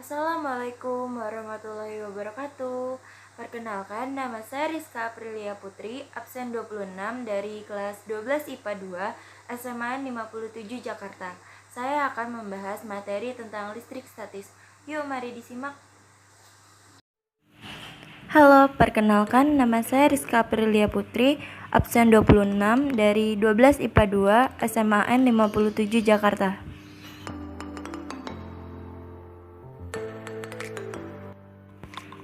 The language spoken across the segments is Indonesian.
Assalamualaikum warahmatullahi wabarakatuh. Perkenalkan, nama saya Rizka Aprilia Putri, absen 26 dari kelas 12 IPA 2 SMA 57 Jakarta. Saya akan membahas materi tentang listrik statis. Yuk mari disimak. Halo, perkenalkan nama saya Rizka Aprilia Putri, absen 26 dari 12 IPA 2 SMAN 57 Jakarta.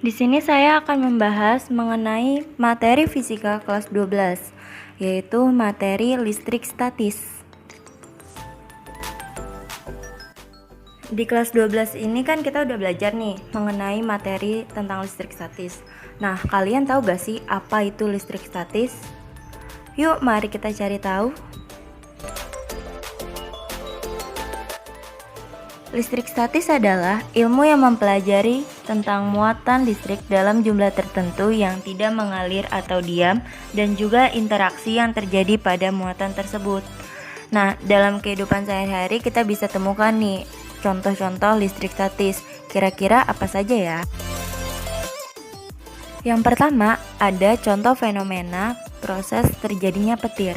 Di sini saya akan membahas mengenai materi fisika kelas 12, yaitu materi listrik statis. Di kelas 12 ini kan kita udah belajar nih mengenai materi tentang listrik statis. Nah, kalian tahu gak sih apa itu listrik statis? Yuk, mari kita cari tahu. Listrik statis adalah ilmu yang mempelajari tentang muatan listrik dalam jumlah tertentu yang tidak mengalir atau diam, dan juga interaksi yang terjadi pada muatan tersebut. Nah, dalam kehidupan sehari-hari kita bisa temukan nih contoh-contoh listrik statis. Kira-kira apa saja ya? Yang pertama, ada contoh fenomena proses terjadinya petir.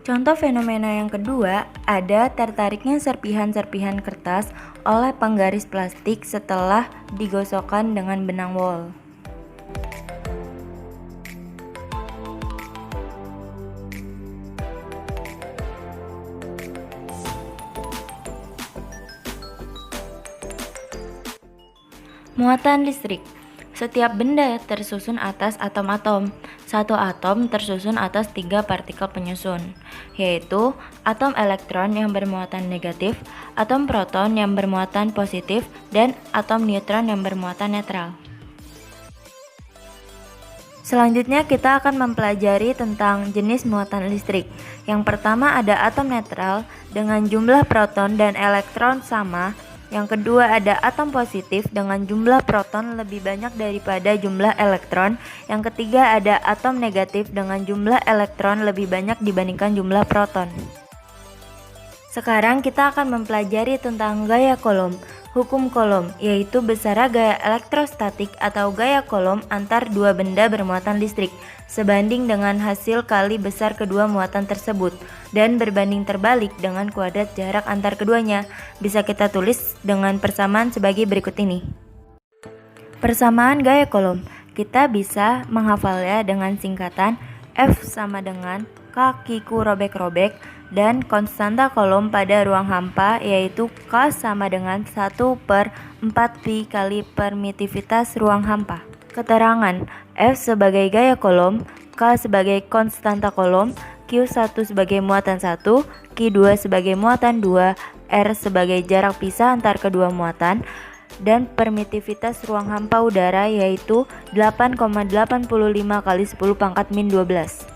Contoh fenomena yang kedua, ada tertariknya serpihan-serpihan kertas oleh penggaris plastik setelah digosokkan dengan benang wol. Muatan listrik. Setiap benda tersusun atas atom-atom. Satu atom tersusun atas 3 partikel penyusun, yaitu atom elektron yang bermuatan negatif, atom proton yang bermuatan positif, dan atom neutron yang bermuatan netral. Selanjutnya kita akan mempelajari tentang jenis muatan listrik. Yang pertama ada atom netral dengan jumlah proton dan elektron sama. Yang kedua ada atom positif dengan jumlah proton lebih banyak daripada jumlah elektron. Yang ketiga ada atom negatif dengan jumlah elektron lebih banyak dibandingkan jumlah proton. Sekarang kita akan mempelajari tentang gaya Coulomb. Hukum Coulomb yaitu besarnya gaya elektrostatik atau gaya Coulomb antar dua benda bermuatan listrik sebanding dengan hasil kali besar kedua muatan tersebut, dan berbanding terbalik dengan kuadrat jarak antar keduanya. Bisa kita tulis dengan persamaan sebagai berikut ini. Persamaan gaya Coulomb kita bisa menghafalnya dengan singkatan F sama dengan kakiku robek-robek, dan konstanta Coulomb pada ruang hampa yaitu K sama dengan 1/4pi kali permitivitas ruang hampa. Keterangan F sebagai gaya Coulomb, K sebagai konstanta Coulomb, Q1 sebagai muatan 1, Q2 sebagai muatan 2, R sebagai jarak pisah antar kedua muatan, dan permitivitas ruang hampa udara yaitu 8,85 kali 10⁻⁻12.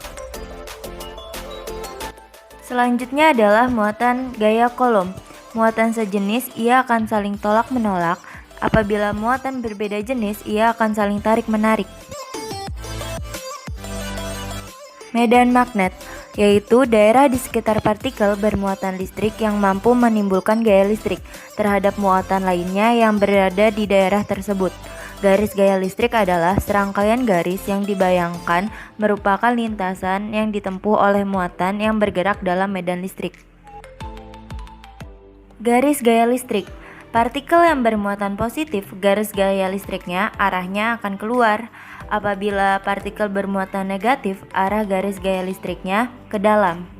Selanjutnya adalah muatan gaya Coulomb. Muatan sejenis ia akan saling tolak-menolak. Apabila muatan berbeda jenis, ia akan saling tarik-menarik. Medan magnet, yaitu daerah di sekitar partikel bermuatan listrik yang mampu menimbulkan gaya listrik terhadap muatan lainnya yang berada di daerah tersebut. Garis gaya listrik adalah serangkaian garis yang dibayangkan merupakan lintasan yang ditempuh oleh muatan yang bergerak dalam medan listrik. Garis gaya listrik. Partikel yang bermuatan positif, garis gaya listriknya arahnya akan keluar. Apabila partikel bermuatan negatif, arah garis gaya listriknya ke dalam.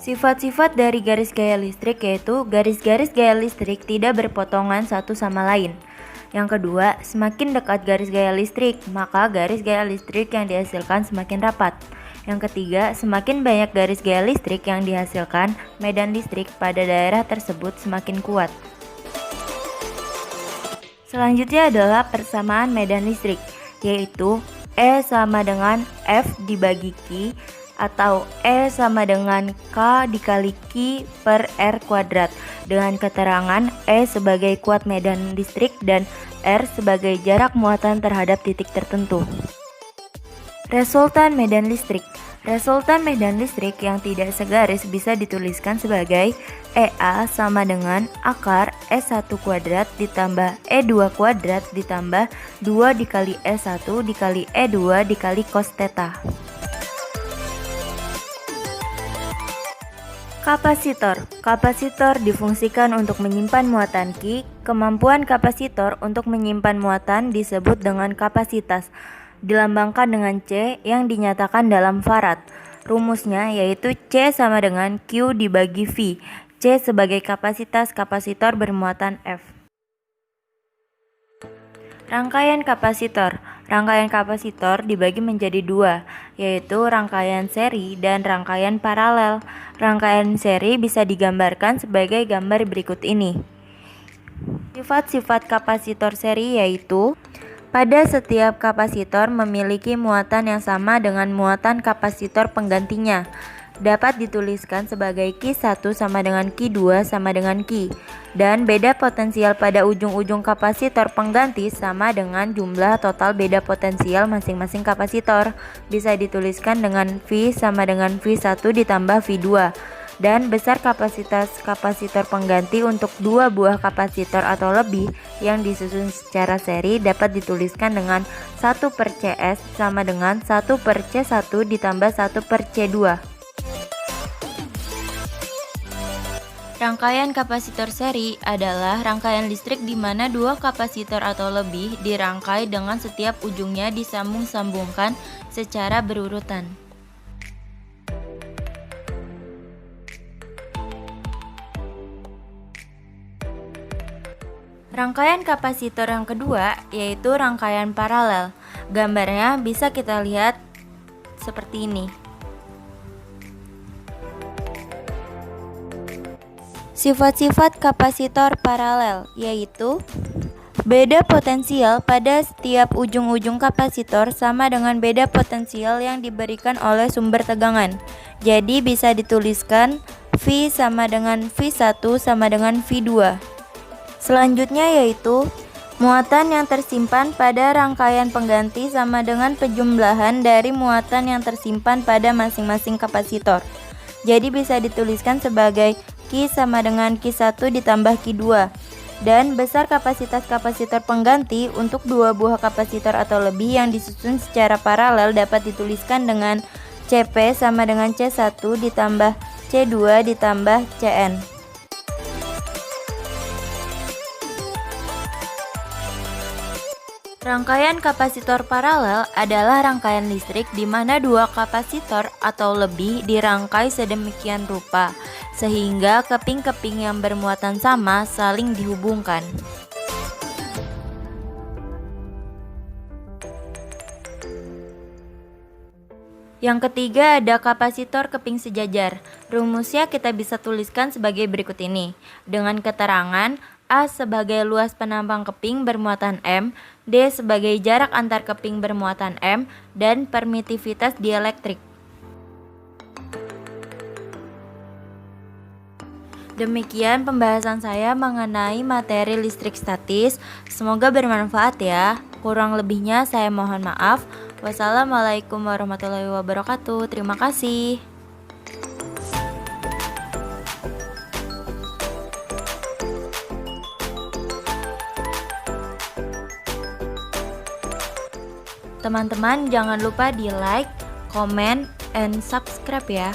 Sifat-sifat dari garis gaya listrik yaitu garis-garis gaya listrik tidak berpotongan satu sama lain. Yang kedua, semakin dekat garis gaya listrik, maka garis gaya listrik yang dihasilkan semakin rapat. Yang ketiga, semakin banyak garis gaya listrik yang dihasilkan, medan listrik pada daerah tersebut semakin kuat. Selanjutnya adalah persamaan medan listrik, yaitu E sama dengan F dibagi Q, atau E sama dengan K dikali Q per R kuadrat, dengan keterangan E sebagai kuat medan listrik dan R sebagai jarak muatan terhadap titik tertentu. Resultan medan listrik. Resultan medan listrik yang tidak segaris bisa dituliskan sebagai EA sama dengan akar E1 kuadrat ditambah E2 kuadrat ditambah 2 dikali E1 dikali E2 dikali cos theta. Kapasitor. Kapasitor difungsikan untuk menyimpan muatan Q. Kemampuan kapasitor untuk menyimpan muatan disebut dengan kapasitas, dilambangkan dengan C yang dinyatakan dalam Farad. Rumusnya yaitu C sama dengan Q dibagi V. C sebagai kapasitas kapasitor bermuatan F. Rangkaian kapasitor. Rangkaian kapasitor dibagi menjadi dua, yaitu rangkaian seri dan rangkaian paralel. Rangkaian seri bisa digambarkan sebagai gambar berikut ini. Sifat-sifat kapasitor seri yaitu pada setiap kapasitor memiliki muatan yang sama dengan muatan kapasitor penggantinya. Dapat dituliskan sebagai Q1 sama dengan Q2 sama dengan Q. Dan beda potensial pada ujung-ujung kapasitor pengganti sama dengan jumlah total beda potensial masing-masing kapasitor. Bisa dituliskan dengan V sama dengan V1 ditambah V2. Dan besar kapasitas kapasitor pengganti untuk dua buah kapasitor atau lebih yang disusun secara seri dapat dituliskan dengan 1/CS sama dengan 1/C1 ditambah 1/C2. Rangkaian kapasitor seri adalah rangkaian listrik di mana dua kapasitor atau lebih dirangkai dengan setiap ujungnya disambung-sambungkan secara berurutan. Rangkaian kapasitor yang kedua yaitu rangkaian paralel. Gambarnya bisa kita lihat seperti ini. Sifat-sifat kapasitor paralel yaitu beda potensial pada setiap ujung-ujung kapasitor sama dengan beda potensial yang diberikan oleh sumber tegangan. Jadi bisa dituliskan V sama dengan V1 sama dengan V2. Selanjutnya yaitu muatan yang tersimpan pada rangkaian pengganti sama dengan pejumlahan dari muatan yang tersimpan pada masing-masing kapasitor. Jadi bisa dituliskan sebagai Q sama dengan Q1 ditambah Q2. Dan besar kapasitas kapasitor pengganti untuk dua buah kapasitor atau lebih yang disusun secara paralel dapat dituliskan dengan CP sama dengan C1 ditambah C2 ditambah Cn. Rangkaian kapasitor paralel adalah rangkaian listrik di mana dua kapasitor atau lebih dirangkai sedemikian rupa sehingga keping-keping yang bermuatan sama saling dihubungkan. Yang ketiga ada kapasitor keping sejajar. Rumusnya kita bisa tuliskan sebagai berikut ini. Dengan keterangan A sebagai luas penampang keping bermuatan M, D sebagai jarak antar keping bermuatan M, dan permitivitas dielektrik. Demikian pembahasan saya mengenai materi listrik statis. Semoga bermanfaat ya. Kurang lebihnya saya mohon maaf. Wassalamualaikum warahmatullahi wabarakatuh. Terima kasih. Teman-teman jangan lupa di like, comment, and subscribe ya.